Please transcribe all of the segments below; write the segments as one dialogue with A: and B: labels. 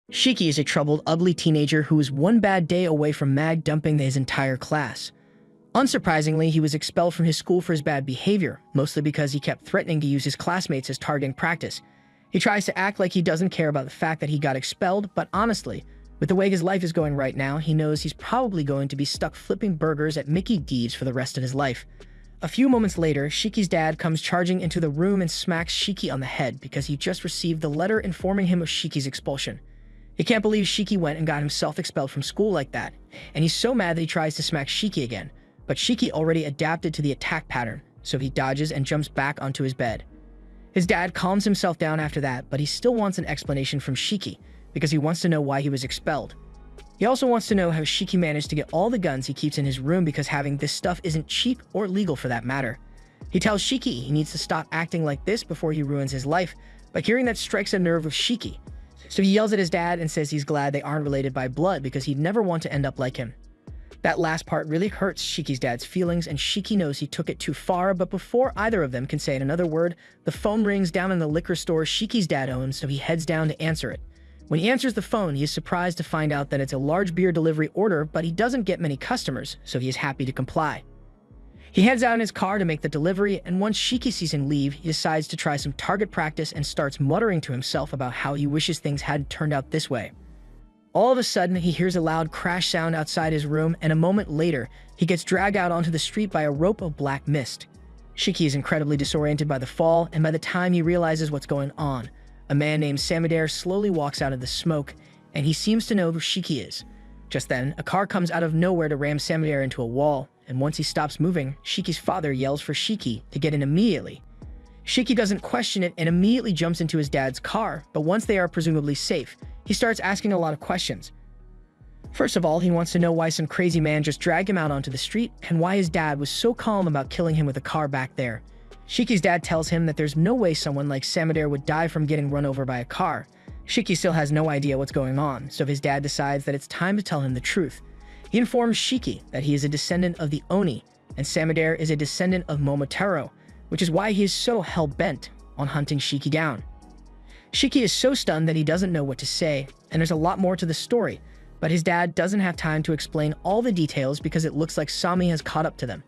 A: Shiki is a troubled, ugly teenager who is one bad day away from mag dumping his entire class. Unsurprisingly, he was expelled from his school for his bad behavior, mostly because he kept threatening to use his classmates as targeting practice. He tries to act like he doesn't care about the fact that he got expelled, but honestly, with the way his life is going right now, he knows he's probably going to be stuck flipping burgers at Mickey D's for the rest of his life. A few moments later, Shiki's dad comes charging into the room and smacks Shiki on the head because he just received the letter informing him of Shiki's expulsion. He can't believe Shiki went and got himself expelled from school like that, and he's so mad that he tries to smack Shiki again, but Shiki already adapted to the attack pattern, so he dodges and jumps back onto his bed. His dad calms himself down after that, but he still wants an explanation from Shiki, because he wants to know why he was expelled. He also wants to know how Shiki managed to get all the guns he keeps in his room because having this stuff isn't cheap or legal for that matter. He tells Shiki he needs to stop acting like this before he ruins his life, but hearing that strikes a nerve with Shiki. So he yells at his dad and says he's glad they aren't related by blood because he'd never want to end up like him. That last part really hurts Shiki's dad's feelings, and Shiki knows he took it too far, but before either of them can say another word, the phone rings down in the liquor store Shiki's dad owns, so he heads down to answer it. When he answers the phone, he is surprised to find out that it's a large beer delivery order, but he doesn't get many customers, so he is happy to comply. He heads out in his car to make the delivery, and once Shiki sees him leave, he decides to try some target practice and starts muttering to himself about how he wishes things hadn't turned out this way. All of a sudden, he hears a loud crash sound outside his room, and a moment later, he gets dragged out onto the street by a rope of black mist. Shiki is incredibly disoriented by the fall, and by the time he realizes what's going on, a man named Samadair slowly walks out of the smoke, and he seems to know who Shiki is. Just then, a car comes out of nowhere to ram Samadair into a wall, and once he stops moving, Shiki's father yells for Shiki to get in immediately. Shiki doesn't question it and immediately jumps into his dad's car, but once they are presumably safe, he starts asking a lot of questions. First of all, he wants to know why some crazy man just dragged him out onto the street and why his dad was so calm about killing him with a car back there. Shiki's dad tells him that there's no way someone like Samadair would die from getting run over by a car. Shiki still has no idea what's going on, so his dad decides that it's time to tell him the truth. He informs Shiki that he is a descendant of the Oni, and Samadair is a descendant of Momotaro, which is why he is so hell-bent on hunting Shiki down. Shiki is so stunned that he doesn't know what to say, and there's a lot more to the story, but his dad doesn't have time to explain all the details because it looks like Sami has caught up to them.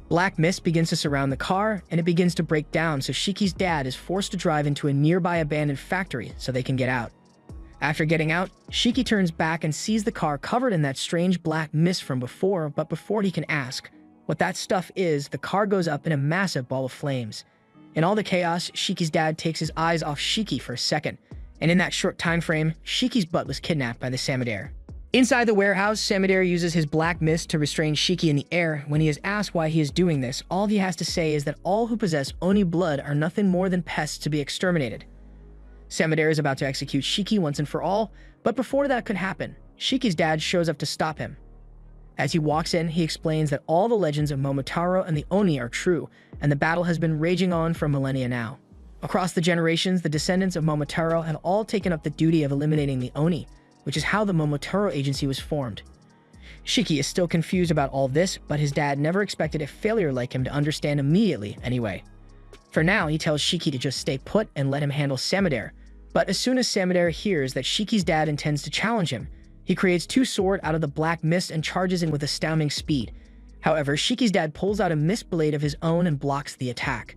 A: Black mist begins to surround the car, and it begins to break down, so Shiki's dad is forced to drive into a nearby abandoned factory so they can get out. After getting out, Shiki turns back and sees the car covered in that strange black mist from before, but before he can ask what that stuff is, the car goes up in a massive ball of flames. In all the chaos, Shiki's dad takes his eyes off Shiki for a second, and in that short time frame, Shiki's butt was kidnapped by the Samadair. Inside the warehouse, Samadair uses his black mist to restrain Shiki in the air. When he is asked why he is doing this, all he has to say is that all who possess Oni blood are nothing more than pests to be exterminated. Samadair is about to execute Shiki once and for all, but before that could happen, Shiki's dad shows up to stop him. As he walks in, he explains that all the legends of Momotaro and the Oni are true, and the battle has been raging on for millennia now. Across the generations, the descendants of Momotaro have all taken up the duty of eliminating the Oni, which is how the Momotaro Agency was formed. Shiki is still confused about all this, but his dad never expected a failure like him to understand immediately anyway. For now, he tells Shiki to just stay put and let him handle Samadair, but as soon as Samadair hears that Shiki's dad intends to challenge him, he creates two swords out of the black mist and charges in with astounding speed. However, Shiki's dad pulls out a mist blade of his own and blocks the attack.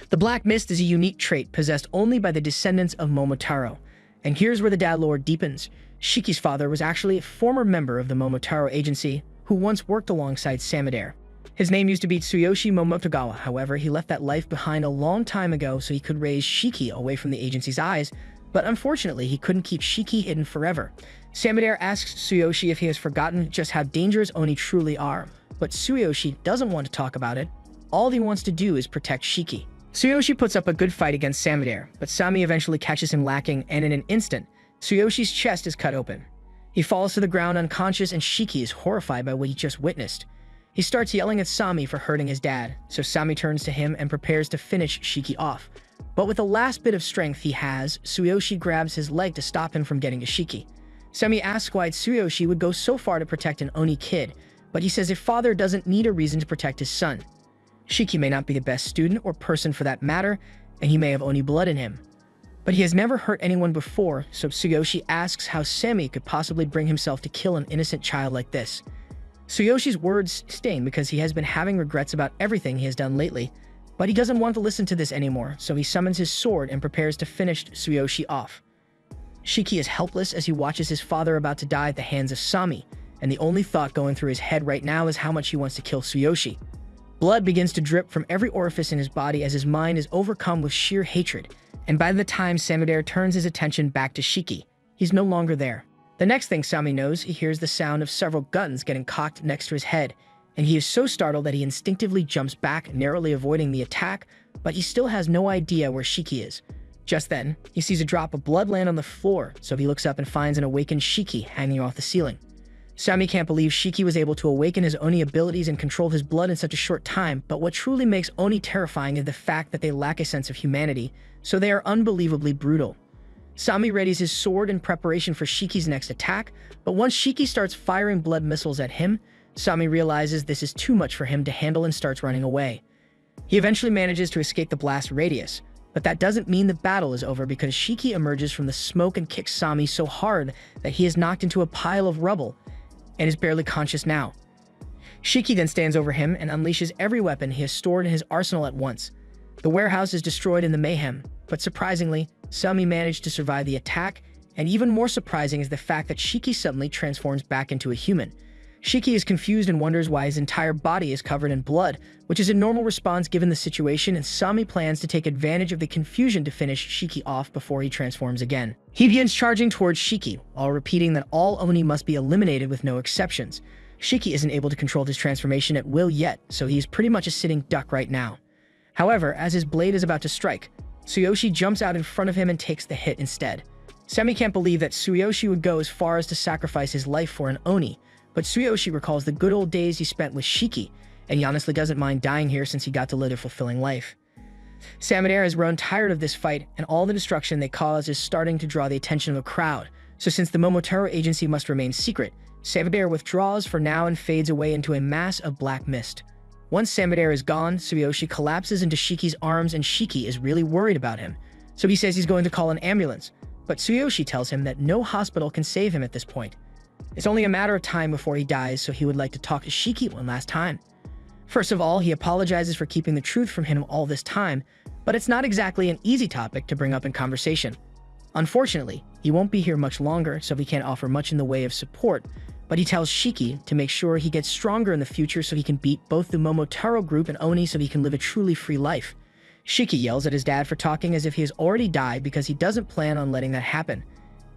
A: The black mist is a unique trait possessed only by the descendants of Momotaro, and here's where the dad lore deepens. Shiki's father was actually a former member of the Momotaro Agency who once worked alongside Samadair. His name used to be Tsuyoshi Momotogawa, however, he left that life behind a long time ago so he could raise Shiki away from the agency's eyes, but unfortunately he couldn't keep Shiki hidden forever. Samadair asks Tsuyoshi if he has forgotten just how dangerous Oni truly are, but Tsuyoshi doesn't want to talk about it. All he wants to do is protect Shiki. Tsuyoshi puts up a good fight against Samadair, but Sami eventually catches him lacking, and in an instant, Tsuyoshi's chest is cut open. He falls to the ground unconscious, and Shiki is horrified by what he just witnessed. He starts yelling at Sami for hurting his dad, so Sami turns to him and prepares to finish Shiki off. But with the last bit of strength he has, Tsuyoshi grabs his leg to stop him from getting to Shiki. Sami asks why Tsuyoshi would go so far to protect an Oni kid, but he says a father doesn't need a reason to protect his son. Shiki may not be the best student or person for that matter, and he may have Oni blood in him. But he has never hurt anyone before, so Tsuyoshi asks how Sami could possibly bring himself to kill an innocent child like this. Tsuyoshi's words sting because he has been having regrets about everything he has done lately, but he doesn't want to listen to this anymore, so he summons his sword and prepares to finish Tsuyoshi off. Shiki is helpless as he watches his father about to die at the hands of Sami, and the only thought going through his head right now is how much he wants to kill Tsuyoshi. Blood begins to drip from every orifice in his body as his mind is overcome with sheer hatred, and by the time Samudera turns his attention back to Shiki, he's no longer there. The next thing Sami knows, he hears the sound of several guns getting cocked next to his head, and he is so startled that he instinctively jumps back, narrowly avoiding the attack, but he still has no idea where Shiki is. Just then, he sees a drop of blood land on the floor, so he looks up and finds an awakened Shiki hanging off the ceiling. Sami can't believe Shiki was able to awaken his Oni abilities and control his blood in such a short time, but what truly makes Oni terrifying is the fact that they lack a sense of humanity, so they are unbelievably brutal. Sami readies his sword in preparation for Shiki's next attack, but once Shiki starts firing blood missiles at him, Sami realizes this is too much for him to handle and starts running away. He eventually manages to escape the blast radius, but that doesn't mean the battle is over because Shiki emerges from the smoke and kicks Sami so hard that he is knocked into a pile of rubble and is barely conscious now. Shiki then stands over him and unleashes every weapon he has stored in his arsenal at once. The warehouse is destroyed in the mayhem, but surprisingly, Sami managed to survive the attack, and even more surprising is the fact that Shiki suddenly transforms back into a human. Shiki is confused and wonders why his entire body is covered in blood, which is a normal response given the situation, and Sami plans to take advantage of the confusion to finish Shiki off before he transforms again. He begins charging towards Shiki, while repeating that all Oni must be eliminated with no exceptions. Shiki isn't able to control his transformation at will yet, so he is pretty much a sitting duck right now. However, as his blade is about to strike, Tsuyoshi jumps out in front of him and takes the hit instead. Sami can't believe that Tsuyoshi would go as far as to sacrifice his life for an Oni, but Tsuyoshi recalls the good old days he spent with Shiki, and he honestly doesn't mind dying here since he got to live a fulfilling life. Samudera has grown tired of this fight, and all the destruction they cause is starting to draw the attention of a crowd, so since the Momotaro agency must remain secret, Samudera withdraws for now and fades away into a mass of black mist. Once Samudera is gone, Tsuyoshi collapses into Shiki's arms and Shiki is really worried about him, so he says he's going to call an ambulance, but Tsuyoshi tells him that no hospital can save him at this point. It's only a matter of time before he dies, so he would like to talk to Shiki one last time. First of all, he apologizes for keeping the truth from him all this time, but it's not exactly an easy topic to bring up in conversation. Unfortunately, he won't be here much longer, so he can't offer much in the way of support, but he tells Shiki to make sure he gets stronger in the future so he can beat both the Momotaro group and Oni so he can live a truly free life. Shiki yells at his dad for talking as if he has already died because he doesn't plan on letting that happen.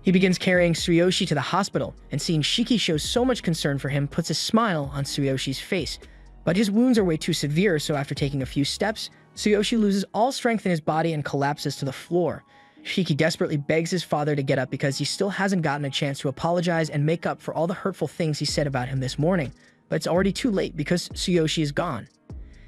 A: He begins carrying Tsuyoshi to the hospital, and seeing Shiki show so much concern for him puts a smile on Tsuyoshi's face. But his wounds are way too severe, so after taking a few steps, Tsuyoshi loses all strength in his body and collapses to the floor. Shiki desperately begs his father to get up because he still hasn't gotten a chance to apologize and make up for all the hurtful things he said about him this morning, but it's already too late because Tsuyoshi is gone.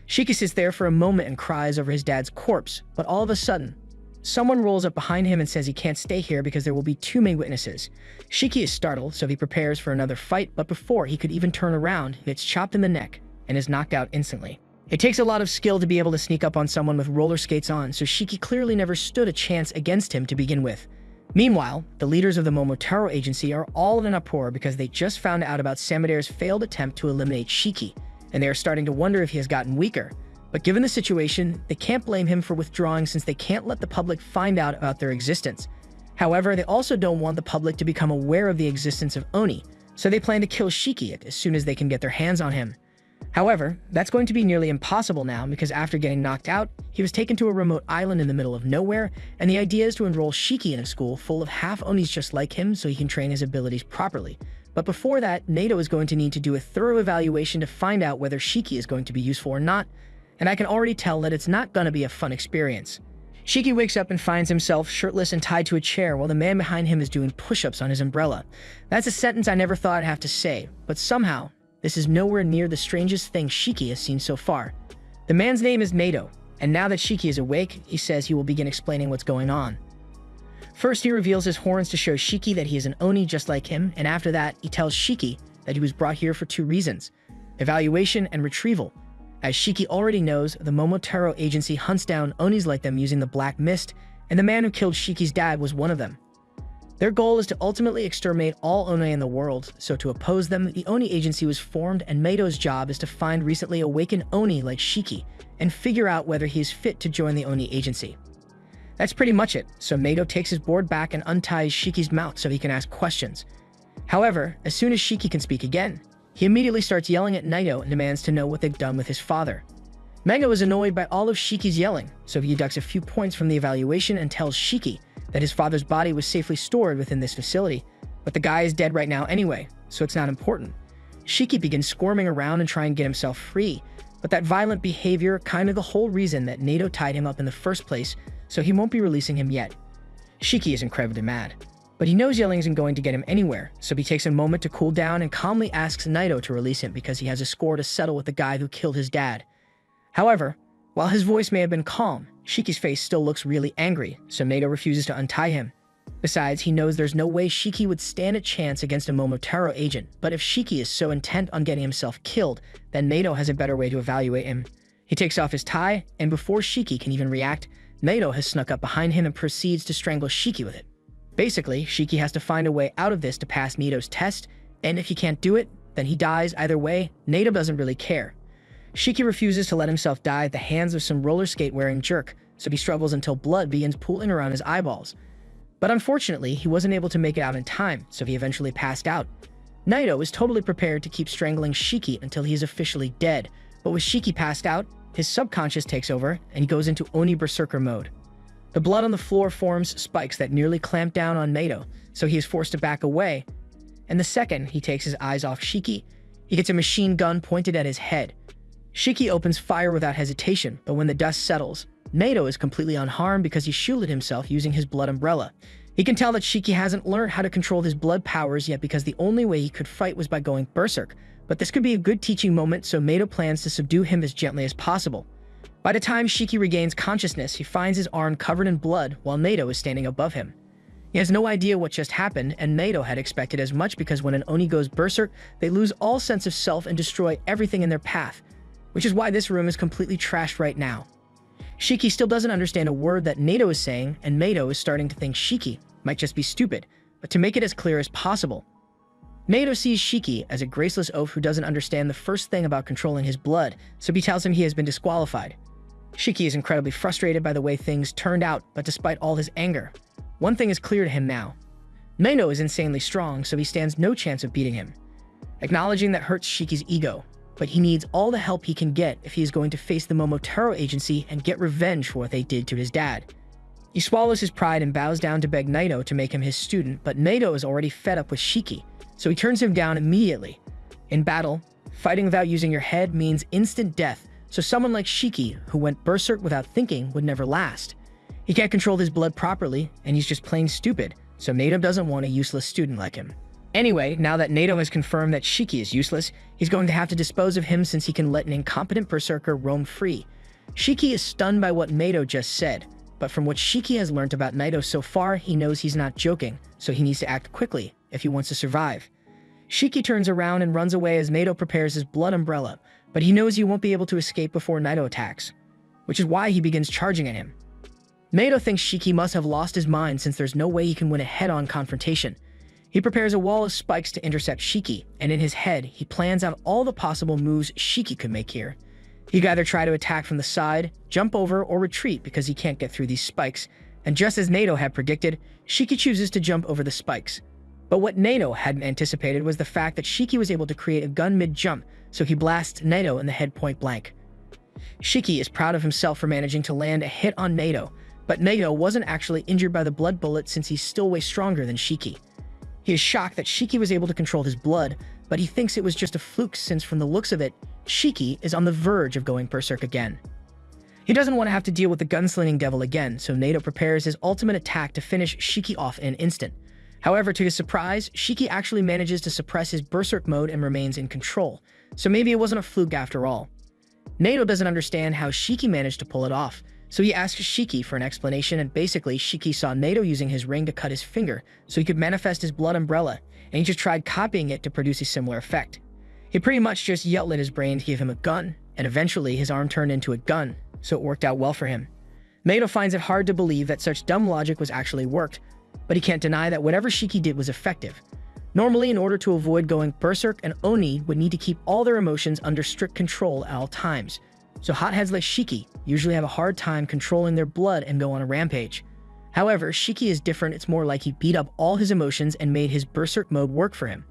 A: Shiki sits there for a moment and cries over his dad's corpse, but all of a sudden, someone rolls up behind him and says he can't stay here because there will be too many witnesses. Shiki is startled, so he prepares for another fight, but before he could even turn around, he gets chopped in the neck and is knocked out instantly. It takes a lot of skill to be able to sneak up on someone with roller skates on, so Shiki clearly never stood a chance against him to begin with. Meanwhile, the leaders of the Momotaro agency are all in an uproar because they just found out about Samudera's failed attempt to eliminate Shiki, and they are starting to wonder if he has gotten weaker. But given the situation, they can't blame him for withdrawing since they can't let the public find out about their existence. However, they also don't want the public to become aware of the existence of Oni, so they plan to kill Shiki as soon as they can get their hands on him. However, that's going to be nearly impossible now because after getting knocked out, he was taken to a remote island in the middle of nowhere, and the idea is to enroll Shiki in a school full of half-Onis just like him so he can train his abilities properly. But before that, NATO is going to need to do a thorough evaluation to find out whether Shiki is going to be useful or not, and I can already tell that it's not going to be a fun experience. Shiki wakes up and finds himself shirtless and tied to a chair while the man behind him is doing push-ups on his umbrella. That's a sentence I never thought I'd have to say, but somehow, this is nowhere near the strangest thing Shiki has seen so far. The man's name is Nato, and now that Shiki is awake, he says he will begin explaining what's going on. First, he reveals his horns to show Shiki that he is an Oni just like him, and after that, he tells Shiki that he was brought here for two reasons: evaluation and retrieval. As Shiki already knows, the Momotaro agency hunts down Onis like them using the Black Mist, and the man who killed Shiki's dad was one of them. Their goal is to ultimately exterminate all Oni in the world, so to oppose them, the Oni Agency was formed, and Meido's job is to find recently awakened Oni like Shiki and figure out whether he is fit to join the Oni Agency. That's pretty much it, so Meido takes his board back and unties Shiki's mouth so he can ask questions. However, as soon as Shiki can speak again, he immediately starts yelling at Meido and demands to know what they've done with his father. Meido is annoyed by all of Shiki's yelling, so he deducts a few points from the evaluation and tells Shiki that his father's body was safely stored within this facility, but the guy is dead right now anyway, so it's not important. Shiki begins squirming around and trying to get himself free, but that violent behavior kind of the whole reason that Meido tied him up in the first place, so he won't be releasing him yet. Shiki is incredibly mad, but he knows yelling isn't going to get him anywhere, so he takes a moment to cool down and calmly asks Meido to release him because he has a score to settle with the guy who killed his dad. However, while his voice may have been calm, Shiki's face still looks really angry, so Meido refuses to untie him. Besides, he knows there's no way Shiki would stand a chance against a Momotaro agent, but if Shiki is so intent on getting himself killed, then Meido has a better way to evaluate him. He takes off his tie, and before Shiki can even react, Meido has snuck up behind him and proceeds to strangle Shiki with it. Basically, Shiki has to find a way out of this to pass Meido's test, and if he can't do it, then he dies either way. Meido doesn't really care. Shiki refuses to let himself die at the hands of some roller skate-wearing jerk, so he struggles until blood begins pooling around his eyeballs. But unfortunately, he wasn't able to make it out in time, so he eventually passed out. Meido is totally prepared to keep strangling Shiki until he is officially dead, but with Shiki passed out, his subconscious takes over and he goes into Oni Berserker mode. The blood on the floor forms spikes that nearly clamp down on Meido, so he is forced to back away, and the second he takes his eyes off Shiki, he gets a machine gun pointed at his head. Shiki opens fire without hesitation, but when the dust settles, Meido is completely unharmed because he shielded himself using his blood umbrella. He can tell that Shiki hasn't learned how to control his blood powers yet because the only way he could fight was by going berserk, but this could be a good teaching moment, so Meido plans to subdue him as gently as possible. By the time Shiki regains consciousness, he finds his arm covered in blood while Meido is standing above him. He has no idea what just happened, and Meido had expected as much because when an Oni goes berserk, they lose all sense of self and destroy everything in their path, which is why this room is completely trashed right now. Shiki still doesn't understand a word that Meido is saying, and Meido is starting to think Shiki might just be stupid, but to make it as clear as possible, Meido sees Shiki as a graceless oaf who doesn't understand the first thing about controlling his blood, so he tells him he has been disqualified. Shiki is incredibly frustrated by the way things turned out, but despite all his anger, one thing is clear to him now. Meido is insanely strong, so he stands no chance of beating him. Acknowledging that hurts Shiki's ego, but he needs all the help he can get if he is going to face the Momotaro Agency and get revenge for what they did to his dad. He swallows his pride and bows down to beg Meido to make him his student, but Meido is already fed up with Shiki, so he turns him down immediately. In battle, fighting without using your head means instant death, so someone like Shiki, who went berserk without thinking, would never last. He can't control his blood properly, and he's just plain stupid, so Meido doesn't want a useless student like him. Anyway, now that Meido has confirmed that Shiki is useless, he's going to have to dispose of him since he can let an incompetent berserker roam free. Shiki is stunned by what Meido just said, but from what Shiki has learned about Meido so far, he knows he's not joking, so he needs to act quickly if he wants to survive. Shiki turns around and runs away as Meido prepares his blood umbrella, but he knows he won't be able to escape before Meido attacks, which is why he begins charging at him. Meido thinks Shiki must have lost his mind since there's no way he can win a head-on confrontation. He prepares a wall of spikes to intercept Shiki, and in his head, he plans out all the possible moves Shiki could make here. He could either try to attack from the side, jump over, or retreat because he can't get through these spikes, and just as Meido had predicted, Shiki chooses to jump over the spikes. But what Meido hadn't anticipated was the fact that Shiki was able to create a gun mid-jump, so he blasts Meido in the head point blank. Shiki is proud of himself for managing to land a hit on Meido, but Meido wasn't actually injured by the blood bullet since he's still way stronger than Shiki. He is shocked that Shiki was able to control his blood, but he thinks it was just a fluke since from the looks of it, Shiki is on the verge of going berserk again. He doesn't want to have to deal with the gunslinging devil again, so Meido prepares his ultimate attack to finish Shiki off in an instant. However, to his surprise, Shiki actually manages to suppress his berserk mode and remains in control, so maybe it wasn't a fluke after all. Meido doesn't understand how Shiki managed to pull it off, so he asks Shiki for an explanation, and basically Shiki saw Meido using his ring to cut his finger so he could manifest his blood umbrella, and he just tried copying it to produce a similar effect. He pretty much just yelled at his brain to give him a gun, and eventually his arm turned into a gun, so it worked out well for him. Naito finds it hard to believe that such dumb logic was actually worked, but he can't deny that whatever Shiki did was effective. Normally, in order to avoid going berserk, an Oni would need to keep all their emotions under strict control at all times. So hotheads like Shiki usually have a hard time controlling their blood and go on a rampage. However, Shiki is different. It's more like he beat up all his emotions and made his berserk mode work for him.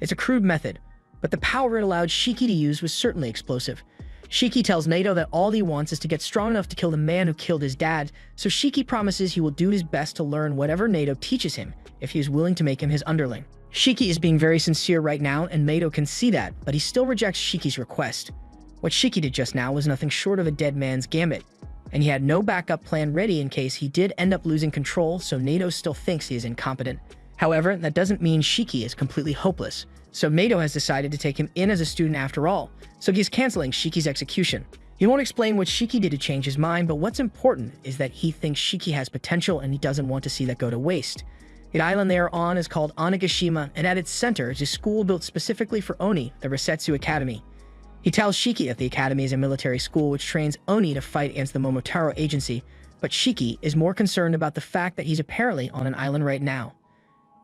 A: It's a crude method, but the power it allowed Shiki to use was certainly explosive. Shiki tells Naito that all he wants is to get strong enough to kill the man who killed his dad, so Shiki promises he will do his best to learn whatever Naito teaches him if he is willing to make him his underling. Shiki is being very sincere right now, and Naito can see that, but he still rejects Shiki's request. What Shiki did just now was nothing short of a dead man's gambit, and he had no backup plan ready in case he did end up losing control, so Naito still thinks he is incompetent. However, that doesn't mean Shiki is completely hopeless, so Naito has decided to take him in as a student after all, so he's canceling Shiki's execution. He won't explain what Shiki did to change his mind, but what's important is that he thinks Shiki has potential and he doesn't want to see that go to waste. The island they are on is called Onigashima, and at its center is a school built specifically for Oni, the Resetsu Academy. He tells Shiki that the academy is a military school which trains Oni to fight against the Momotaro Agency, but Shiki is more concerned about the fact that he's apparently on an island right now.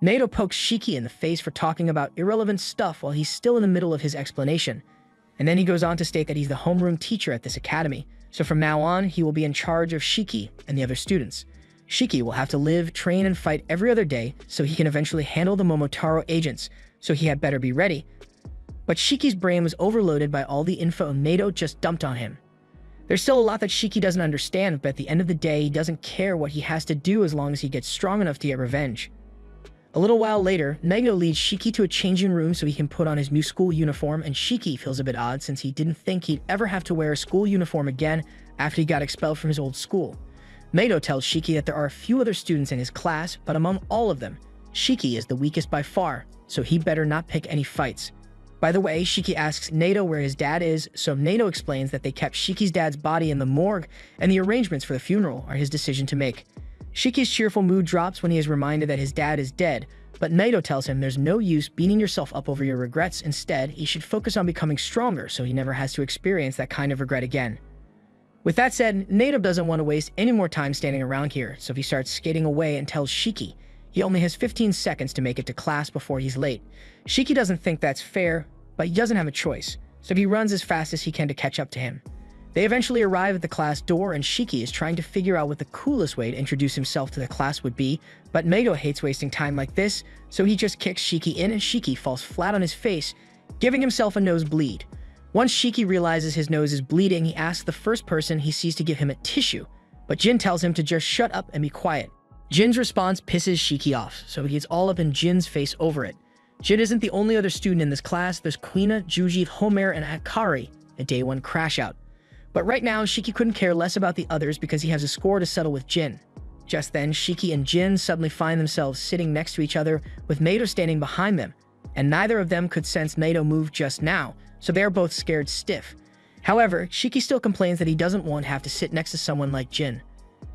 A: Naito pokes Shiki in the face for talking about irrelevant stuff while he's still in the middle of his explanation, and then he goes on to state that he's the homeroom teacher at this academy, so from now on he will be in charge of Shiki and the other students. Shiki will have to live, train, and fight every other day so he can eventually handle the Momotaro agents, so he had better be ready. But Shiki's brain was overloaded by all the info Naito just dumped on him. There's still a lot that Shiki doesn't understand, but at the end of the day, he doesn't care what he has to do as long as he gets strong enough to get revenge. A little while later, Naito leads Shiki to a changing room so he can put on his new school uniform, and Shiki feels a bit odd since he didn't think he'd ever have to wear a school uniform again after he got expelled from his old school. Naito tells Shiki that there are a few other students in his class, but among all of them, Shiki is the weakest by far, so he better not pick any fights. By the way, Shiki asks Naito where his dad is, so Naito explains that they kept Shiki's dad's body in the morgue, and the arrangements for the funeral are his decision to make. Shiki's cheerful mood drops when he is reminded that his dad is dead, but Naito tells him there's no use beating yourself up over your regrets. Instead, he should focus on becoming stronger so he never has to experience that kind of regret again. With that said, Naito doesn't want to waste any more time standing around here, so he starts skating away and tells Shiki he only has 15 seconds to make it to class before he's late. Shiki doesn't think that's fair, but he doesn't have a choice, so he runs as fast as he can to catch up to him. They eventually arrive at the class door, and Shiki is trying to figure out what the coolest way to introduce himself to the class would be, but Naito hates wasting time like this, so he just kicks Shiki in and Shiki falls flat on his face, giving himself a nosebleed. Once Shiki realizes his nose is bleeding, he asks the first person he sees to give him a tissue, but Jin tells him to just shut up and be quiet. Jin's response pisses Shiki off, so he gets all up in Jin's face over it. Jin isn't the only other student in this class. There's Kuina, Juji, Homer, and Akari, a day one crash out. But right now, Shiki couldn't care less about the others because he has a score to settle with Jin. Just then, Shiki and Jin suddenly find themselves sitting next to each other with Naito standing behind them, and neither of them could sense Naito move just now, so they are both scared stiff. However, Shiki still complains that he doesn't want to have to sit next to someone like Jin.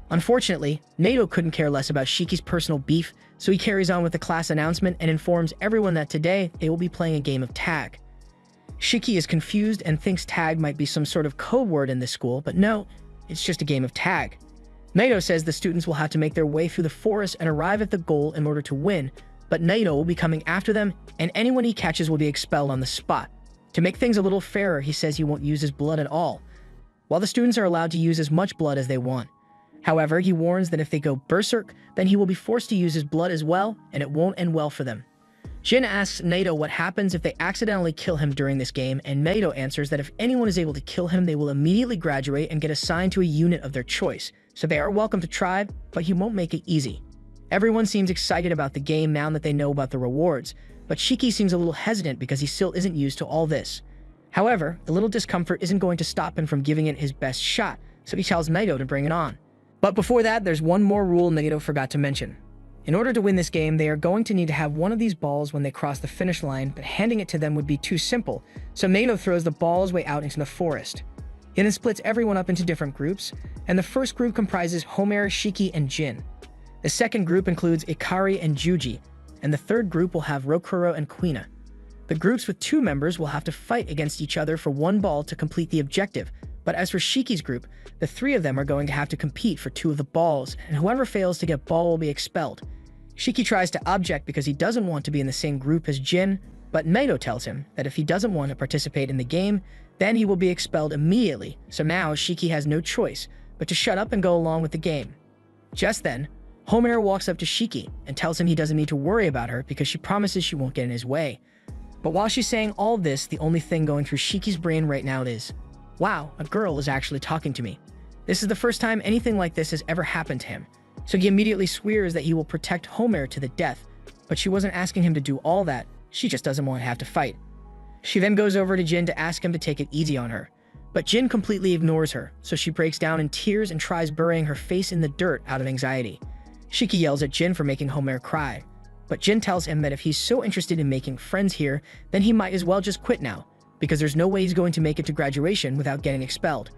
A: Unfortunately, Naito couldn't care less about Shiki's personal beef, so he carries on with the class announcement and informs everyone that today they will be playing a game of tag. Shiki is confused and thinks tag might be some sort of code word in this school, but no, it's just a game of tag. Naito says the students will have to make their way through the forest and arrive at the goal in order to win, but Naito will be coming after them, and anyone he catches will be expelled on the spot. To make things a little fairer, he says he won't use his blood at all, while the students are allowed to use as much blood as they want. However, he warns that if they go berserk, then he will be forced to use his blood as well, and it won't end well for them. Jin asks Naito what happens if they accidentally kill him during this game, and Naito answers that if anyone is able to kill him, they will immediately graduate and get assigned to a unit of their choice, so they are welcome to try, but he won't make it easy. Everyone seems excited about the game now that they know about the rewards, but Shiki seems a little hesitant because he still isn't used to all this. However, the little discomfort isn't going to stop him from giving it his best shot, so he tells Naito to bring it on. But before that, there's one more rule Naito forgot to mention. In order to win this game, they are going to need to have one of these balls when they cross the finish line, but handing it to them would be too simple, so Naito throws the ball's way out into the forest. He then splits everyone up into different groups, and the first group comprises Homer, Shiki, and Jin. The second group includes Ikari and Juji, and the third group will have Rokuro and Kuina. The groups with 2 members will have to fight against each other for one ball to complete the objective, But as for Shiki's group, the three of them are going to have to compete for 2 of the balls, and whoever fails to get ball will be expelled. Shiki tries to object because he doesn't want to be in the same group as Jin, but Naito tells him that if he doesn't want to participate in the game, then he will be expelled immediately, so now Shiki has no choice but to shut up and go along with the game. Just then, Homare walks up to Shiki and tells him he doesn't need to worry about her because she promises she won't get in his way. But while she's saying all this, the only thing going through Shiki's brain right now is, wow, a girl is actually talking to me. This is the first time anything like this has ever happened to him. So he immediately swears that he will protect Homare to the death, but she wasn't asking him to do all that, she just doesn't want to have to fight. She then goes over to Jin to ask him to take it easy on her, but Jin completely ignores her, so she breaks down in tears and tries burying her face in the dirt out of anxiety. Shiki yells at Jin for making Homare cry, but Jin tells him that if he's so interested in making friends here, then he might as well just quit now, because there's no way he's going to make it to graduation without getting expelled.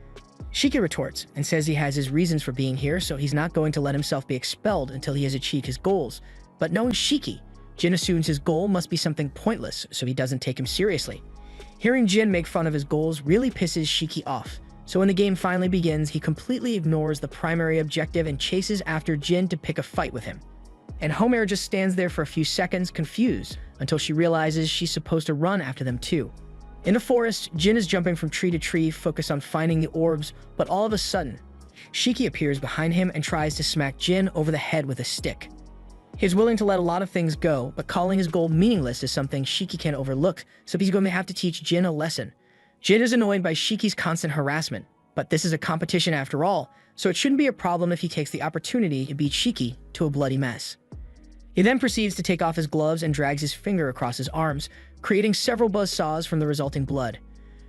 A: Shiki retorts and says he has his reasons for being here, so he's not going to let himself be expelled until he has achieved his goals. But knowing Shiki, Jin assumes his goal must be something pointless, so he doesn't take him seriously. Hearing Jin make fun of his goals really pisses Shiki off, so when the game finally begins, he completely ignores the primary objective and chases after Jin to pick a fight with him. And Homare just stands there for a few seconds, confused, until she realizes she's supposed to run after them too. In the forest, Jin is jumping from tree to tree, focused on finding the orbs, but all of a sudden, Shiki appears behind him and tries to smack Jin over the head with a stick. He's willing to let a lot of things go, but calling his goal meaningless is something Shiki can't overlook, so he's going to have to teach Jin a lesson. Jin is annoyed by Shiki's constant harassment, but this is a competition after all, so it shouldn't be a problem if he takes the opportunity to beat Shiki to a bloody mess. He then proceeds to take off his gloves and drags his finger across his arms, creating several buzzsaws from the resulting blood.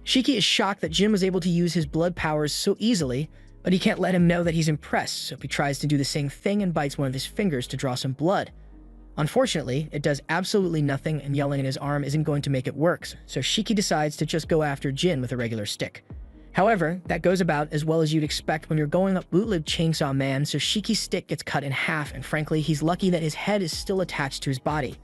A: Shiki is shocked that Jin was able to use his blood powers so easily, but he can't let him know that he's impressed, so he tries to do the same thing and bites one of his fingers to draw some blood. Unfortunately, it does absolutely nothing, and yelling in his arm isn't going to make it work, so Shiki decides to just go after Jin with a regular stick. However, that goes about as well as you'd expect when you're going up bootleg Chainsaw Man, so Shiki's stick gets cut in half, and frankly, he's lucky that his head is still attached to his body.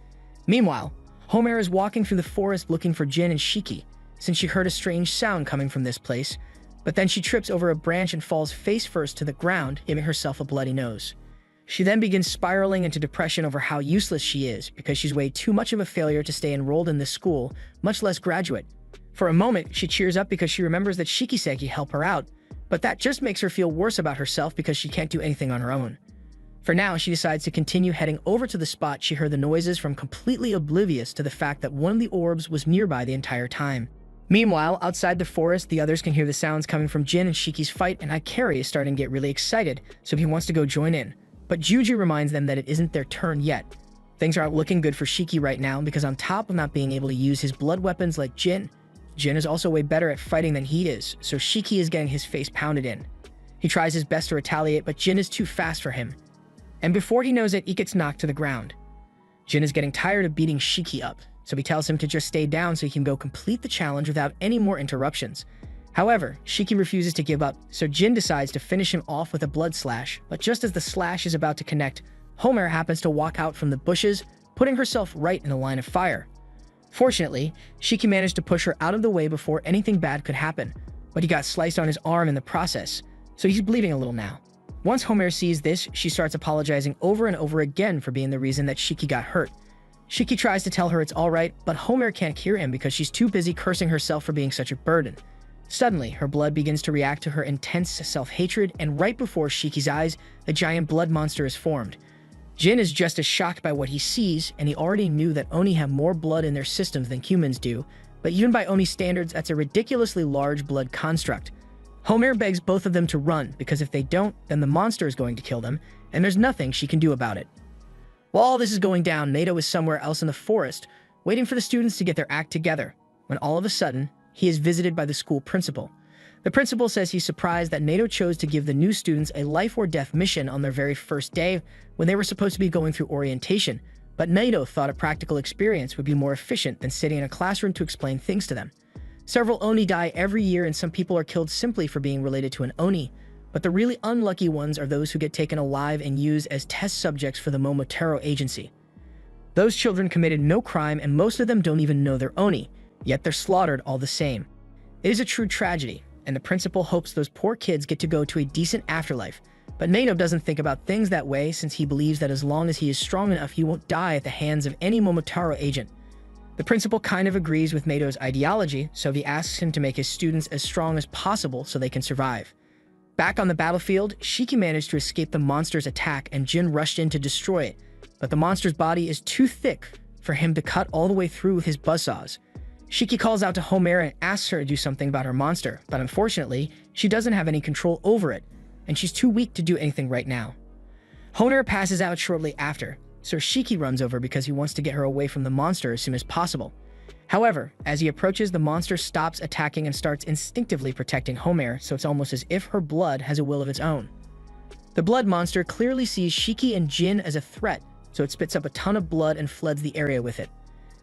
A: Meanwhile, Homare is walking through the forest looking for Jin and Shiki, since she heard a strange sound coming from this place, but then she trips over a branch and falls face first to the ground, giving herself a bloody nose. She then begins spiraling into depression over how useless she is, because she's way too much of a failure to stay enrolled in this school, much less graduate. For a moment, she cheers up because she remembers that Shikiseki helped her out, but that just makes her feel worse about herself because she can't do anything on her own. For now, she decides to continue heading over to the spot she heard the noises from, completely oblivious to the fact that one of the orbs was nearby the entire time. Meanwhile, outside the forest, the others can hear the sounds coming from Jin and Shiki's fight, and Ikari is starting to get really excited, so he wants to go join in. But Juju reminds them that it isn't their turn yet. Things aren't looking good for Shiki right now, because on top of not being able to use his blood weapons like Jin is also way better at fighting than he is, so Shiki is getting his face pounded in. He tries his best to retaliate, but Jin is too fast for him. And before he knows it, he gets knocked to the ground. Jin is getting tired of beating Shiki up, so he tells him to just stay down so he can go complete the challenge without any more interruptions. However, Shiki refuses to give up, so Jin decides to finish him off with a blood slash, but just as the slash is about to connect, Homare happens to walk out from the bushes, putting herself right in the line of fire. Fortunately, Shiki managed to push her out of the way before anything bad could happen, but he got sliced on his arm in the process, so he's bleeding a little now. Once Homare sees this, she starts apologizing over and over again for being the reason that Shiki got hurt. Shiki tries to tell her it's alright, but Homare can't hear him because she's too busy cursing herself for being such a burden. Suddenly, her blood begins to react to her intense self-hatred, and right before Shiki's eyes, a giant blood monster is formed. Jin is just as shocked by what he sees, and he already knew that Oni have more blood in their systems than humans do, but even by Oni standards, that's a ridiculously large blood construct. Homare begs both of them to run, because if they don't, then the monster is going to kill them, and there's nothing she can do about it. While all this is going down, Naito is somewhere else in the forest, waiting for the students to get their act together, when all of a sudden, he is visited by the school principal. The principal says he's surprised that Naito chose to give the new students a life-or-death mission on their very first day when they were supposed to be going through orientation, but Naito thought a practical experience would be more efficient than sitting in a classroom to explain things to them. Several Oni die every year, and some people are killed simply for being related to an Oni, but the really unlucky ones are those who get taken alive and used as test subjects for the Momotaro Agency. Those children committed no crime, and most of them don't even know they're Oni, yet they're slaughtered all the same. It is a true tragedy, and the principal hopes those poor kids get to go to a decent afterlife. But Nato doesn't think about things that way, since he believes that as long as he is strong enough, he won't die at the hands of any Momotaro agent. The principal kind of agrees with Nato's ideology, so he asks him to make his students as strong as possible so they can survive. Back on the battlefield, Shiki managed to escape the monster's attack and Jin rushed in to destroy it, but the monster's body is too thick for him to cut all the way through with his buzzsaws. Shiki calls out to Homare and asks her to do something about her monster, but unfortunately, she doesn't have any control over it, and she's too weak to do anything right now. Homare passes out shortly after, so Shiki runs over because he wants to get her away from the monster as soon as possible. However, as he approaches, the monster stops attacking and starts instinctively protecting Homare, so it's almost as if her blood has a will of its own. The blood monster clearly sees Shiki and Jin as a threat, so it spits up a ton of blood and floods the area with it.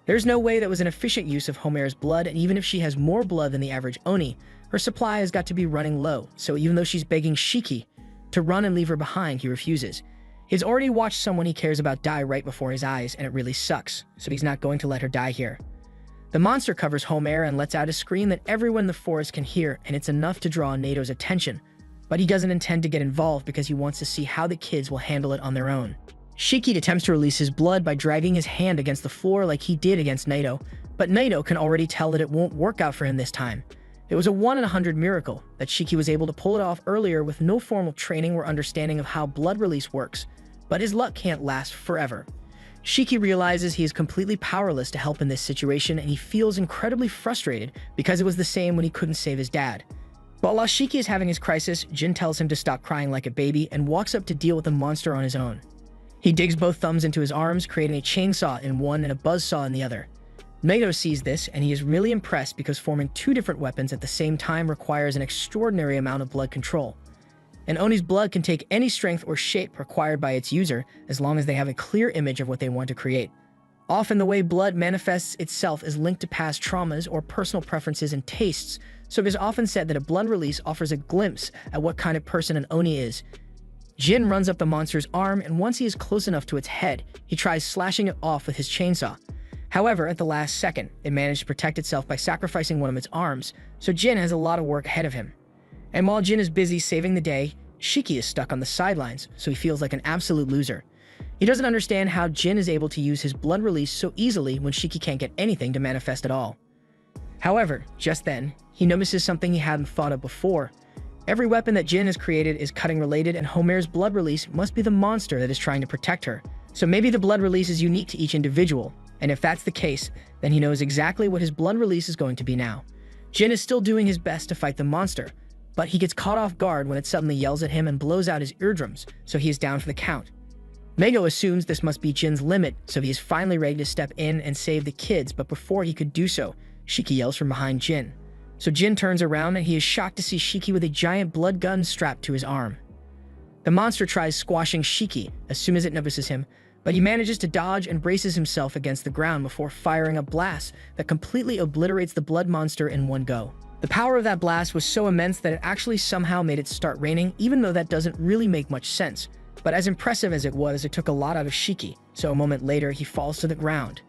A: There's no way that was an efficient use of Homare's blood, and even if she has more blood than the average Oni, her supply has got to be running low, so even though she's begging Shiki to run and leave her behind, he refuses. He's already watched someone he cares about die right before his eyes, and it really sucks, so he's not going to let her die here. The monster covers Homare and lets out a scream that everyone in the forest can hear, and it's enough to draw Nato's attention. But he doesn't intend to get involved because he wants to see how the kids will handle it on their own. Shiki attempts to release his blood by dragging his hand against the floor like he did against Nato, but Nato can already tell that it won't work out for him this time. It was a 1 in 100 miracle that Shiki was able to pull it off earlier with no formal training or understanding of how blood release works, but his luck can't last forever. Shiki realizes he is completely powerless to help in this situation, and he feels incredibly frustrated because it was the same when he couldn't save his dad. But while Shiki is having his crisis, Jin tells him to stop crying like a baby and walks up to deal with the monster on his own. He digs both thumbs into his arms, creating a chainsaw in one and a buzzsaw in the other. Nato sees this, and he is really impressed because forming 2 different weapons at the same time requires an extraordinary amount of blood control. And Oni's blood can take any strength or shape required by its user as long as they have a clear image of what they want to create. Often the way blood manifests itself is linked to past traumas or personal preferences and tastes, so it is often said that a blood release offers a glimpse at what kind of person an Oni is. Jin runs up the monster's arm, and once he is close enough to its head, he tries slashing it off with his chainsaw. However, at the last second, it managed to protect itself by sacrificing one of its arms, so Jin has a lot of work ahead of him. And while Jin is busy saving the day, Shiki is stuck on the sidelines, so he feels like an absolute loser. He doesn't understand how Jin is able to use his blood release so easily when Shiki can't get anything to manifest at all. However, just then, he notices something he hadn't thought of before. Every weapon that Jin has created is cutting related, and Homare's blood release must be the monster that is trying to protect her. So maybe the blood release is unique to each individual, and if that's the case, then he knows exactly what his blood release is going to be now. Jin is still doing his best to fight the monster, but he gets caught off guard when it suddenly yells at him and blows out his eardrums, so he is down for the count. Nago assumes this must be Jin's limit, so he is finally ready to step in and save the kids, but before he could do so, Shiki yells from behind Jin. So Jin turns around and he is shocked to see Shiki with a giant blood gun strapped to his arm. The monster tries squashing Shiki as soon as it notices him, but he manages to dodge and braces himself against the ground before firing a blast that completely obliterates the blood monster in one go. The power of that blast was so immense that it actually somehow made it start raining, even though that doesn't really make much sense. But as impressive as it was, it took a lot out of Shiki, so a moment later he falls to the ground.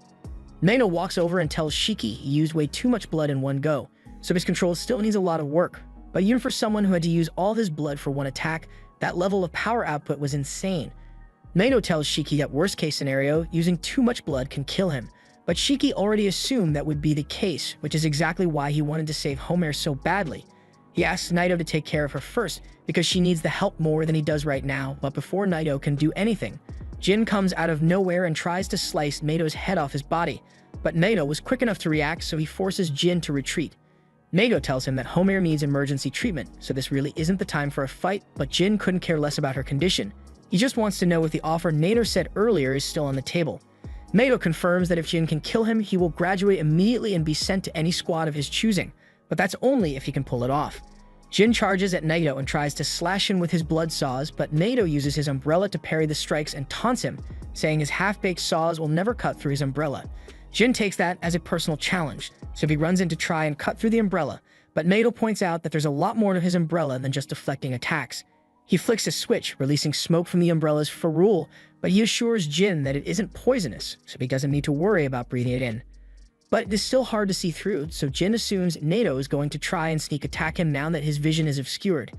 A: Nato walks over and tells Shiki he used way too much blood in one go, so his control still needs a lot of work. But even for someone who had to use all his blood for one attack, that level of power output was insane. Nato tells Shiki that worst case scenario, using too much blood can kill him, but Shiki already assumed that would be the case, which is exactly why he wanted to save Homare so badly. He asks Naito to take care of her first, because she needs the help more than he does right now, but before Naito can do anything, Jin comes out of nowhere and tries to slice Nato's head off his body, but Naito was quick enough to react, so he forces Jin to retreat. Naito tells him that Homare needs emergency treatment, so this really isn't the time for a fight, but Jin couldn't care less about her condition. He just wants to know if the offer Naito said earlier is still on the table. Naito confirms that if Jin can kill him, he will graduate immediately and be sent to any squad of his choosing, but that's only if he can pull it off. Jin charges at Naito and tries to slash him with his blood saws, but Naito uses his umbrella to parry the strikes and taunts him, saying his half-baked saws will never cut through his umbrella. Jin takes that as a personal challenge, so he runs in to try and cut through the umbrella, but Naito points out that there's a lot more to his umbrella than just deflecting attacks. He flicks a switch, releasing smoke from the umbrella's ferrule, but he assures Jin that it isn't poisonous, so he doesn't need to worry about breathing it in. But it is still hard to see through, so Jin assumes Nato is going to try and sneak attack him now that his vision is obscured.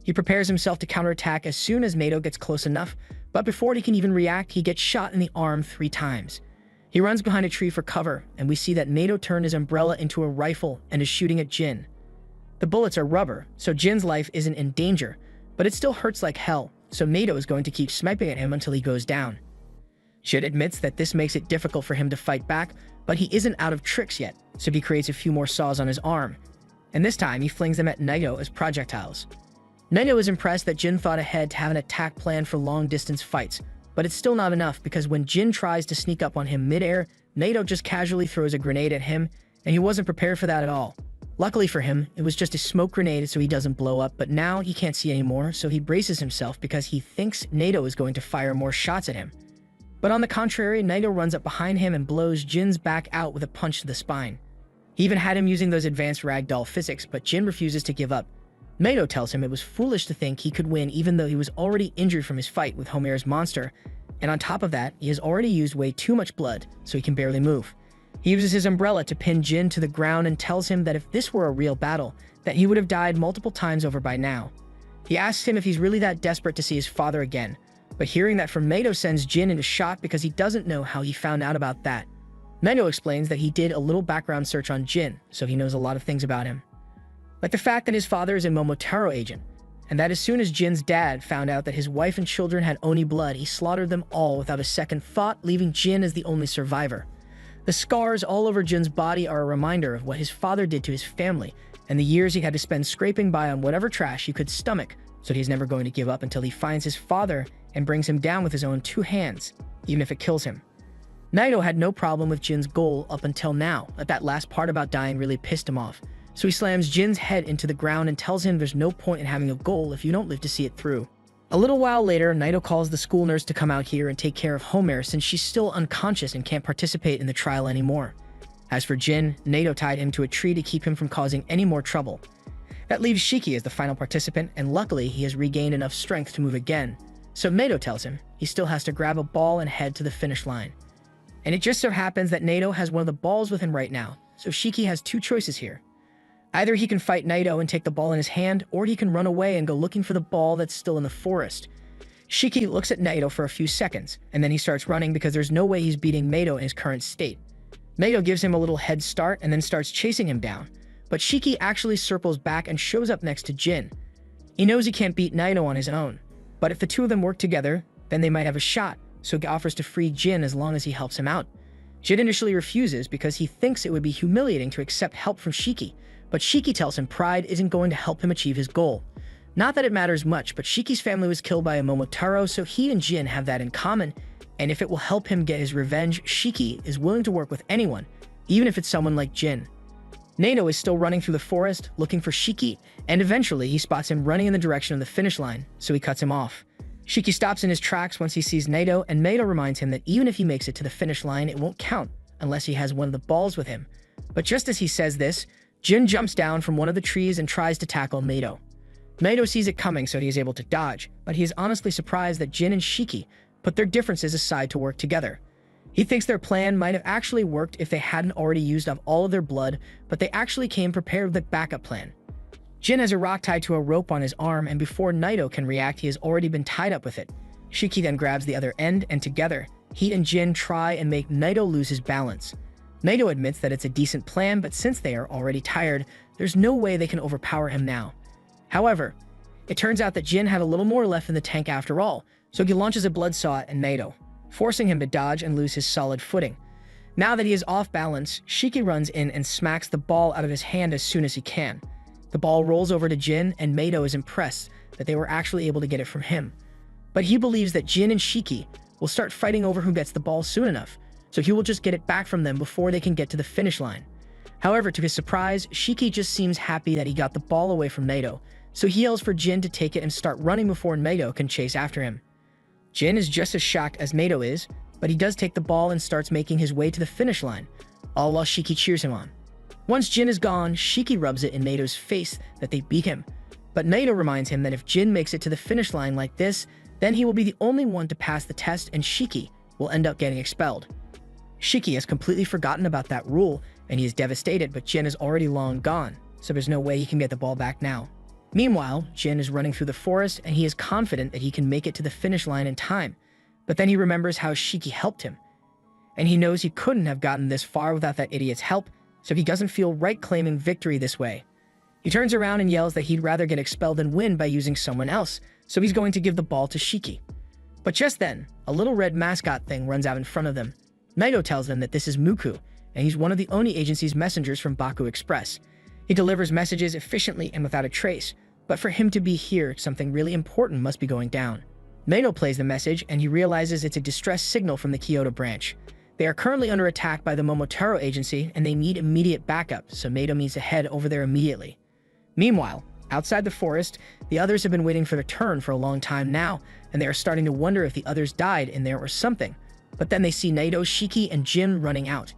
A: He prepares himself to counterattack as soon as Nato gets close enough, but before he can even react, he gets shot in the arm 3 times. He runs behind a tree for cover, and we see that Nato turned his umbrella into a rifle and is shooting at Jin. The bullets are rubber, so Jin's life isn't in danger, but it still hurts like hell, so Nato is going to keep sniping at him until he goes down. Jin admits that this makes it difficult for him to fight back, but he isn't out of tricks yet, so he creates a few more saws on his arm, and this time he flings them at Naito as projectiles. Naito is impressed that Jin thought ahead to have an attack plan for long-distance fights, but it's still not enough because when Jin tries to sneak up on him mid-air, Naito just casually throws a grenade at him, and he wasn't prepared for that at all. Luckily for him, it was just a smoke grenade so he doesn't blow up, but now he can't see anymore, so he braces himself because he thinks Naito is going to fire more shots at him. But on the contrary, Naito runs up behind him and blows Jin's back out with a punch to the spine. He even had him using those advanced ragdoll physics, but Jin refuses to give up. Naito tells him it was foolish to think he could win even though he was already injured from his fight with Homer's monster, and on top of that, he has already used way too much blood, so he can barely move. He uses his umbrella to pin Jin to the ground and tells him that if this were a real battle, that he would have died multiple times over by now. He asks him if he's really that desperate to see his father again, but hearing that from Naito sends Jin into shock because he doesn't know how he found out about that. Naito explains that he did a little background search on Jin, so he knows a lot of things about him. Like the fact that his father is a Momotaro agent, and that as soon as Jin's dad found out that his wife and children had Oni blood, he slaughtered them all without a second thought, leaving Jin as the only survivor. The scars all over Jin's body are a reminder of what his father did to his family, and the years he had to spend scraping by on whatever trash he could stomach, so he's never going to give up until he finds his father and brings him down with his own 2 hands, even if it kills him. Naito had no problem with Jin's goal up until now, but that last part about dying really pissed him off. So he slams Jin's head into the ground and tells him there's no point in having a goal if you don't live to see it through. A little while later, Naito calls the school nurse to come out here and take care of Homer since she's still unconscious and can't participate in the trial anymore. As for Jin, Naito tied him to a tree to keep him from causing any more trouble. That leaves Shiki as the final participant, and luckily he has regained enough strength to move again. So Naito tells him he still has to grab a ball and head to the finish line. And it just so happens that Naito has one of the balls with him right now, so Shiki has 2 choices here. Either he can fight Naito and take the ball in his hand, or he can run away and go looking for the ball that's still in the forest. Shiki looks at Naito for a few seconds, and then he starts running because there's no way he's beating Naito in his current state. Naito gives him a little head start and then starts chasing him down, but Shiki actually circles back and shows up next to Jin. He knows he can't beat Naito on his own, but if the 2 of them work together, then they might have a shot, so he offers to free Jin as long as he helps him out. Jin initially refuses because he thinks it would be humiliating to accept help from Shiki, but Shiki tells him pride isn't going to help him achieve his goal. Not that it matters much, but Shiki's family was killed by a Momotaro, so he and Jin have that in common, and if it will help him get his revenge, Shiki is willing to work with anyone, even if it's someone like Jin. Naito is still running through the forest, looking for Shiki, and eventually he spots him running in the direction of the finish line, so he cuts him off. Shiki stops in his tracks once he sees Naito, and Naito reminds him that even if he makes it to the finish line, it won't count, unless he has one of the balls with him. But just as he says this, Jin jumps down from one of the trees and tries to tackle Naito. Naito sees it coming, so he is able to dodge, but he is honestly surprised that Jin and Shiki put their differences aside to work together. He thinks their plan might have actually worked if they hadn't already used up all of their blood, but they actually came prepared with a backup plan. Jin has a rock tied to a rope on his arm, and before Naito can react, he has already been tied up with it. Shiki then grabs the other end, and together, he and Jin try and make Naito lose his balance. Naito admits that it's a decent plan, but since they are already tired, there's no way they can overpower him now. However, it turns out that Jin had a little more left in the tank after all, so he launches a blood saw at Naito, forcing him to dodge and lose his solid footing. Now that he is off balance, Shiki runs in and smacks the ball out of his hand as soon as he can. The ball rolls over to Jin, and Naito is impressed that they were actually able to get it from him. But he believes that Jin and Shiki will start fighting over who gets the ball soon enough, so he will just get it back from them before they can get to the finish line. However, to his surprise, Shiki just seems happy that he got the ball away from Naito, so he yells for Jin to take it and start running before Naito can chase after him. Jin is just as shocked as Naito is, but he does take the ball and starts making his way to the finish line, all while Shiki cheers him on. Once Jin is gone, Shiki rubs it in Naito's face that they beat him, but Naito reminds him that if Jin makes it to the finish line like this, then he will be the only one to pass the test and Shiki will end up getting expelled. Shiki has completely forgotten about that rule, and he is devastated, but Jin is already long gone, so there's no way he can get the ball back now. Meanwhile, Jin is running through the forest, and he is confident that he can make it to the finish line in time, but then he remembers how Shiki helped him, and he knows he couldn't have gotten this far without that idiot's help, so he doesn't feel right claiming victory this way. He turns around and yells that he'd rather get expelled than win by using someone else, so he's going to give the ball to Shiki. But just then, a little red mascot thing runs out in front of them. Naito tells them that this is Muku, and he's one of the Oni Agency's messengers from Baku Express. He delivers messages efficiently and without a trace, but for him to be here, something really important must be going down. Naito plays the message, and he realizes it's a distress signal from the Kyoto branch. They are currently under attack by the Momotaro Agency, and they need immediate backup, so Naito needs to head over there immediately. Meanwhile, outside the forest, the others have been waiting for their turn for a long time now, and they are starting to wonder if the others died in there or something. But then they see Naito, Shiki, and Jin running out.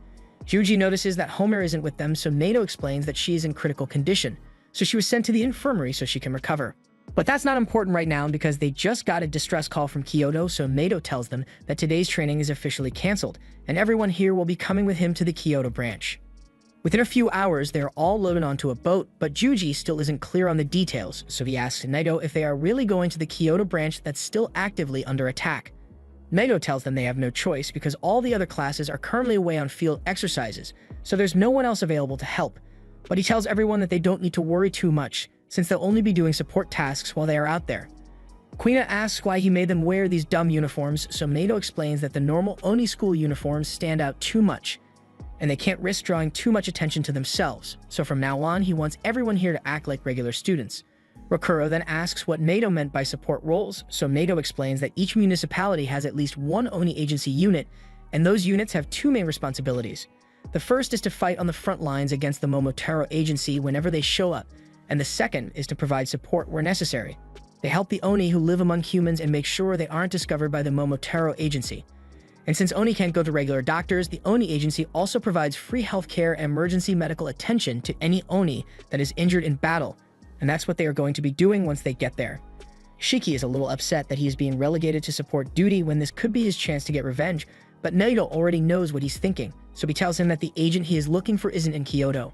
A: Yuji notices that Homer isn't with them, so Naito explains that she is in critical condition, so she was sent to the infirmary so she can recover. But that's not important right now because they just got a distress call from Kyoto, so Naito tells them that today's training is officially canceled, and everyone here will be coming with him to the Kyoto branch. Within a few hours, they are all loaded onto a boat, but Juji still isn't clear on the details, so he asks Naito if they are really going to the Kyoto branch that's still actively under attack. Naito tells them they have no choice because all the other classes are currently away on field exercises, so there's no one else available to help. But he tells everyone that they don't need to worry too much, since they'll only be doing support tasks while they are out there. Kuina asks why he made them wear these dumb uniforms, so Naito explains that the normal Oni school uniforms stand out too much, and they can't risk drawing too much attention to themselves, so from now on he wants everyone here to act like regular students. Rakuro then asks what Naito meant by support roles, so Naito explains that each municipality has at least one Oni agency unit, and those units have two main responsibilities. The first is to fight on the front lines against the Momotaro agency whenever they show up, and the second is to provide support where necessary. They help the Oni who live among humans and make sure they aren't discovered by the Momotaro agency. And since Oni can't go to regular doctors, the Oni agency also provides free healthcare and emergency medical attention to any Oni that is injured in battle, and that's what they are going to be doing once they get there. Shiki is a little upset that he is being relegated to support duty when this could be his chance to get revenge, but Naito already knows what he's thinking, so he tells him that the agent he is looking for isn't in Kyoto.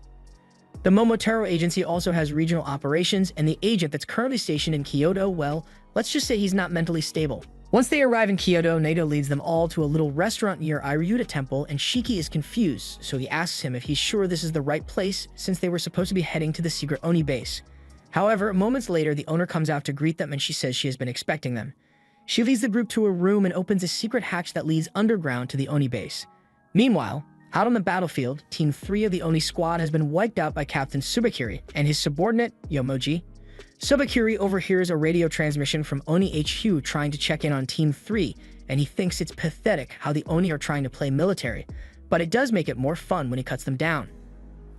A: The Momotaro agency also has regional operations, and the agent that's currently stationed in Kyoto, well, let's just say he's not mentally stable. Once they arrive in Kyoto, Naito leads them all to a little restaurant near Iryuta Temple, and Shiki is confused, so he asks him if he's sure this is the right place since they were supposed to be heading to the secret Oni base. However, moments later, the owner comes out to greet them and she says she has been expecting them. She leads the group to a room and opens a secret hatch that leads underground to the Oni base. Meanwhile, out on the battlefield, Team 3 of the Oni squad has been wiped out by Captain Tsubakiri and his subordinate, Yomoji. Tsubakiri overhears a radio transmission from Oni HQ trying to check in on Team 3, and he thinks it's pathetic how the Oni are trying to play military, but it does make it more fun when he cuts them down.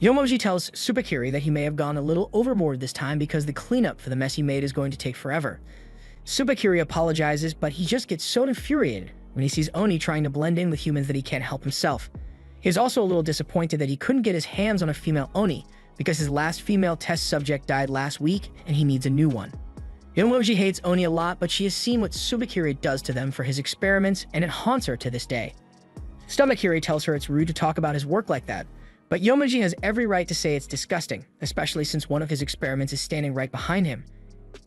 A: Yomoji tells Tsubakiri that he may have gone a little overboard this time because the cleanup for the mess he made is going to take forever. Tsubakiri apologizes, but he just gets so infuriated when he sees Oni trying to blend in with humans that he can't help himself. He is also a little disappointed that he couldn't get his hands on a female Oni because his last female test subject died last week and he needs a new one. Yomoji hates Oni a lot, but she has seen what Tsubakiri does to them for his experiments, and it haunts her to this day. Tsubakiri tells her it's rude to talk about his work like that, but Yomoji has every right to say it's disgusting, especially since one of his experiments is standing right behind him.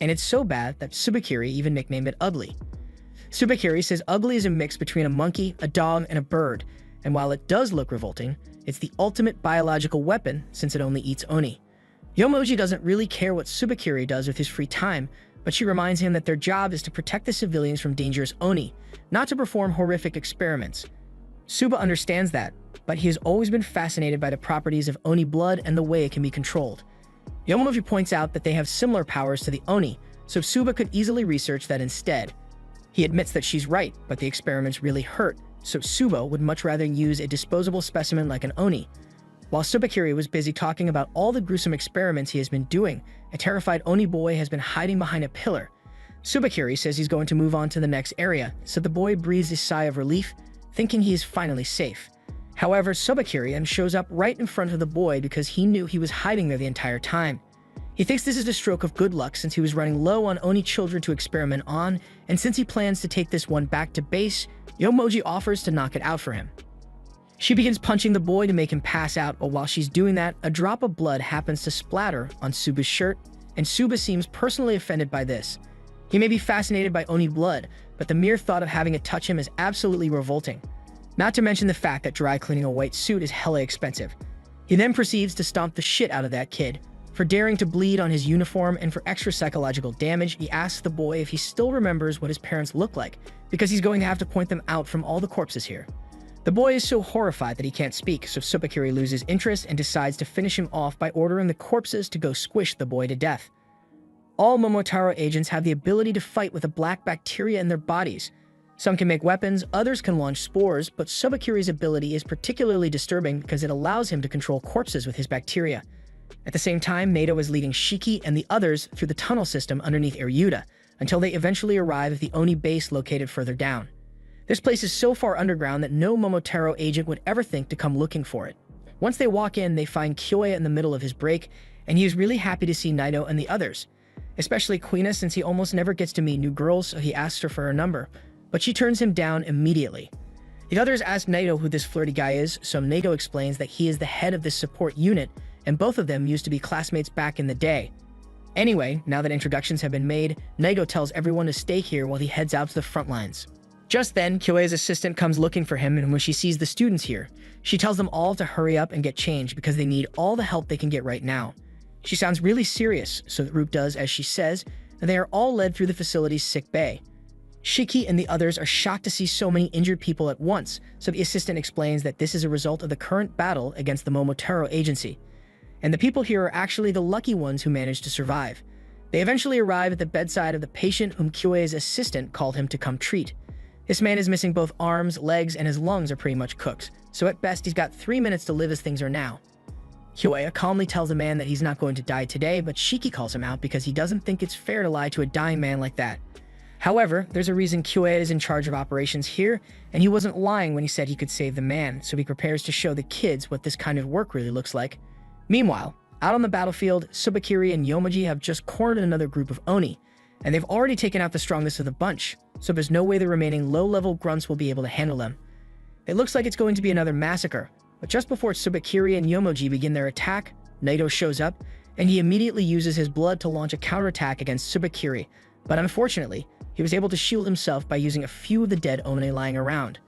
A: And it's so bad that Tsubakiri even nicknamed it Ugly. Tsubakiri says Ugly is a mix between a monkey, a dog, and a bird, and while it does look revolting, it's the ultimate biological weapon since it only eats Oni. Yomoji doesn't really care what Tsubakiri does with his free time, but she reminds him that their job is to protect the civilians from dangerous Oni, not to perform horrific experiments. Tsuba understands that, but he has always been fascinated by the properties of Oni blood and the way it can be controlled. Yomoji points out that they have similar powers to the Oni, so Tsuba could easily research that instead. He admits that she's right, but the experiments really hurt, so Tsuba would much rather use a disposable specimen like an Oni. While Tsubakiri was busy talking about all the gruesome experiments he has been doing, a terrified Oni boy has been hiding behind a pillar. Tsubakiri says he's going to move on to the next area, so the boy breathes a sigh of relief, thinking he is finally safe. However, Tsubakiri shows up right in front of the boy because he knew he was hiding there the entire time. He thinks this is a stroke of good luck since he was running low on Oni children to experiment on, and since he plans to take this one back to base, Yomoji offers to knock it out for him. She begins punching the boy to make him pass out, but while she's doing that, a drop of blood happens to splatter on Suba's shirt, and Suba seems personally offended by this. He may be fascinated by Oni blood, but the mere thought of having it touch him is absolutely revolting. Not to mention the fact that dry cleaning a white suit is hella expensive. He then proceeds to stomp the shit out of that kid. For daring to bleed on his uniform and for extra psychological damage, he asks the boy if he still remembers what his parents look like, because he's going to have to point them out from all the corpses here. The boy is so horrified that he can't speak, so Subakiri loses interest and decides to finish him off by ordering the corpses to go squish the boy to death. All Momotaro agents have the ability to fight with the black bacteria in their bodies. Some can make weapons, others can launch spores, but Subakiri's ability is particularly disturbing because it allows him to control corpses with his bacteria. At the same time, Nato is leading Shiki and the others through the tunnel system underneath Iryuta, until they eventually arrive at the Oni base located further down. This place is so far underground that no Momotaro agent would ever think to come looking for it. Once they walk in, they find Kyoya in the middle of his break, and he is really happy to see Naito and the others, especially Quina since he almost never gets to meet new girls, so he asks her for her number, but she turns him down immediately. The others ask Naito who this flirty guy is, so Naito explains that he is the head of this support unit, and both of them used to be classmates back in the day. Anyway, now that introductions have been made, Naito tells everyone to stay here while he heads out to the front lines. Just then, Kyoe's assistant comes looking for him, and when she sees the students here, she tells them all to hurry up and get changed because they need all the help they can get right now. She sounds really serious, so that Roop does as she says, and they are all led through the facility's sick bay. Shiki and the others are shocked to see so many injured people at once, so the assistant explains that this is a result of the current battle against the Momotaro Agency. And the people here are actually the lucky ones who managed to survive. They eventually arrive at the bedside of the patient whom Kyoe's assistant called him to come treat. This man is missing both arms, legs, and his lungs are pretty much cooked, so at best he's got 3 minutes to live as things are now. Kyoya calmly tells the man that he's not going to die today, but Shiki calls him out because he doesn't think it's fair to lie to a dying man like that. However, there's a reason Kyoya is in charge of operations here, and he wasn't lying when he said he could save the man, so he prepares to show the kids what this kind of work really looks like. Meanwhile, out on the battlefield, Subakiri and Yomoji have just cornered another group of Oni, and they've already taken out the strongest of the bunch, so there's no way the remaining low-level grunts will be able to handle them. It looks like it's going to be another massacre, but just before Subakiri and Yomoji begin their attack, Naito shows up, and he immediately uses his blood to launch a counterattack against Subakiri, but unfortunately, he was able to shield himself by using a few of the dead Oni lying around.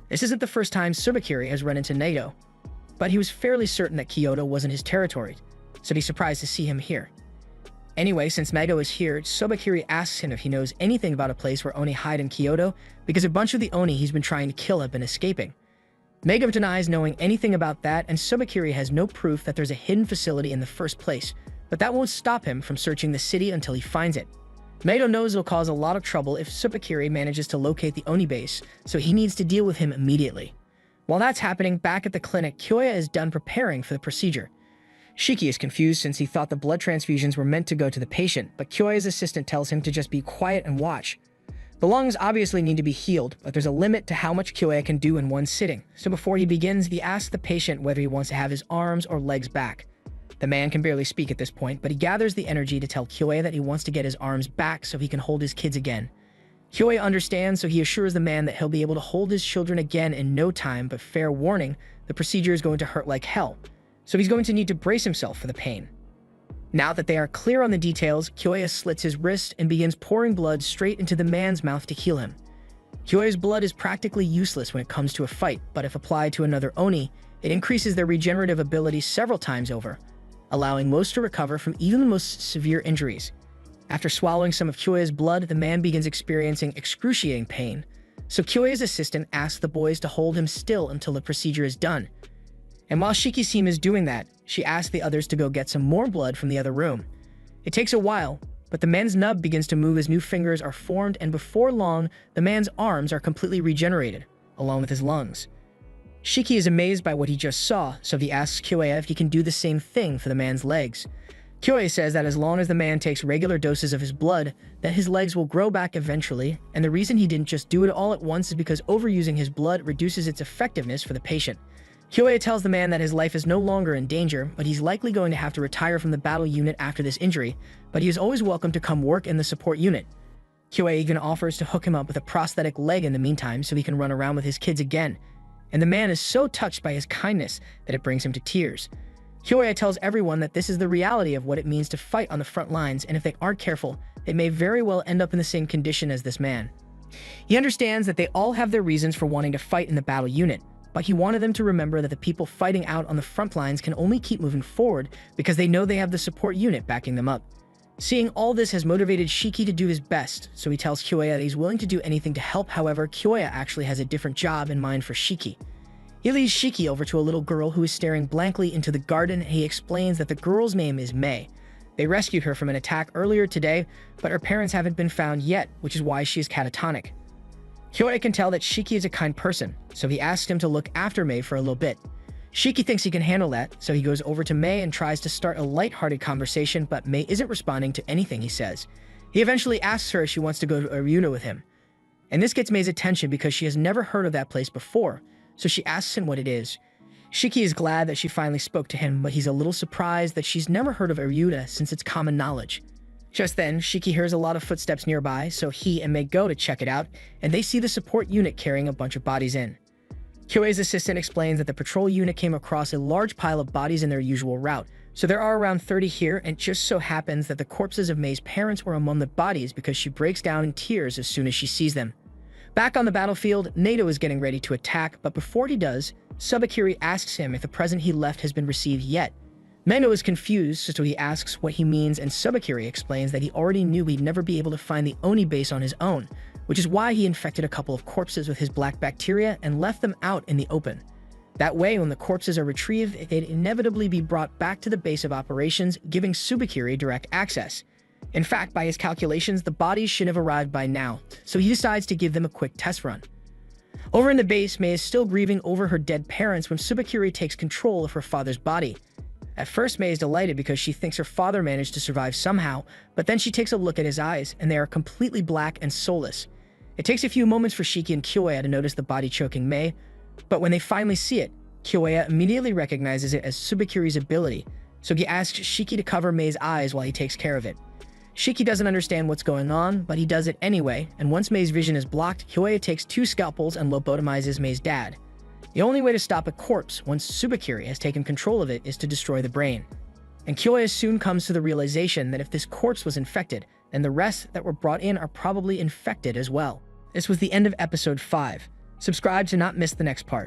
A: This isn't the first time Subakiri has run into Naito, but he was fairly certain that Kyoto wasn't his territory, so he's surprised to see him here. Anyway, since Naito is here, Subakiri asks him if he knows anything about a place where Oni hide in Kyoto, because a bunch of the Oni he's been trying to kill have been escaping. Megav denies knowing anything about that, and Subakiri has no proof that there's a hidden facility in the first place, but that won't stop him from searching the city until he finds it. Naito knows it'll cause a lot of trouble if Subakiri manages to locate the Oni base, so he needs to deal with him immediately. While that's happening, back at the clinic, Kyoya is done preparing for the procedure. Shiki is confused since he thought the blood transfusions were meant to go to the patient, but Kyoya's assistant tells him to just be quiet and watch. The lungs obviously need to be healed, but there's a limit to how much Kyoya can do in one sitting, so before he begins, he asks the patient whether he wants to have his arms or legs back. The man can barely speak at this point, but he gathers the energy to tell Kyoya that he wants to get his arms back so he can hold his kids again. Kyoya understands, so he assures the man that he'll be able to hold his children again in no time, but fair warning, the procedure is going to hurt like hell, so he's going to need to brace himself for the pain. Now that they are clear on the details, Kyoya slits his wrist and begins pouring blood straight into the man's mouth to heal him. Kyoya's blood is practically useless when it comes to a fight, but if applied to another Oni, it increases their regenerative ability several times over, allowing most to recover from even the most severe injuries. After swallowing some of Kyoya's blood, the man begins experiencing excruciating pain, so Kyoya's assistant asks the boys to hold him still until the procedure is done. And while Shiki-Seem is doing that, she asks the others to go get some more blood from the other room. It takes a while, but the man's nub begins to move as new fingers are formed, and before long, the man's arms are completely regenerated, along with his lungs. Shiki is amazed by what he just saw, so he asks Kyoya if he can do the same thing for the man's legs. Kyoya says that as long as the man takes regular doses of his blood, that his legs will grow back eventually, and the reason he didn't just do it all at once is because overusing his blood reduces its effectiveness for the patient. Kyoya tells the man that his life is no longer in danger, but he's likely going to have to retire from the battle unit after this injury, but he is always welcome to come work in the support unit. Kyoya even offers to hook him up with a prosthetic leg in the meantime so he can run around with his kids again. and the man is so touched by his kindness that it brings him to tears. Kyoya tells everyone that this is the reality of what it means to fight on the front lines, and if they aren't careful, they may very well end up in the same condition as this man. He understands that they all have their reasons for wanting to fight in the battle unit, but he wanted them to remember that the people fighting out on the front lines can only keep moving forward because they know they have the support unit backing them up. Seeing all this has motivated Shiki to do his best, so he tells Kyoya that he's willing to do anything to help. However, Kyoya actually has a different job in mind for Shiki. He leads Shiki over to a little girl who is staring blankly into the garden, and he explains that the girl's name is Mei. They rescued her from an attack earlier today, but her parents haven't been found yet, which is why she is catatonic. Kyoya can tell that Shiki is a kind person, so he asks him to look after Mei for a little bit. Shiki thinks he can handle that, so he goes over to Mei and tries to start a light-hearted conversation, but Mei isn't responding to anything he says. He eventually asks her if she wants to go to Aryuna with him. And this gets Mei's attention because she has never heard of that place before, so she asks him what it is. Shiki is glad that she finally spoke to him, but he's a little surprised that she's never heard of Aryuna since it's common knowledge. Just then, Shiki hears a lot of footsteps nearby, so he and Mei go to check it out, and they see the support unit carrying a bunch of bodies in. Kyoya's assistant explains that the patrol unit came across a large pile of bodies in their usual route, so there are around 30 here, and it just so happens that the corpses of Mei's parents were among the bodies because she breaks down in tears as soon as she sees them. Back on the battlefield, Nato is getting ready to attack, but before he does, Subakiri asks him if the present he left has been received yet. Nato is confused, so he asks what he means, and Subakiri explains that he already knew he'd never be able to find the Oni base on his own, which is why he infected a couple of corpses with his black bacteria and left them out in the open. That way, when the corpses are retrieved, they'd inevitably be brought back to the base of operations, giving Subakiri direct access. In fact, by his calculations, the bodies should have arrived by now, so he decides to give them a quick test run. Over in the base, Mei is still grieving over her dead parents when Subakiri takes control of her father's body. At first, Mei is delighted because she thinks her father managed to survive somehow, but then she takes a look at his eyes, and they are completely black and soulless. It takes a few moments for Shiki and Kyoya to notice the body choking Mei, but when they finally see it, Kyoya immediately recognizes it as Subakiri's ability, so he asks Shiki to cover Mei's eyes while he takes care of it. Shiki doesn't understand what's going on, but he does it anyway, and once Mei's vision is blocked, Kyoya takes 2 scalpels and lobotomizes Mei's dad. The only way to stop a corpse once Subakiri has taken control of it is to destroy the brain. And Kyoya soon comes to the realization that if this corpse was infected, then the rest that were brought in are probably infected as well. This was the end of episode 5. Subscribe to not miss the next part.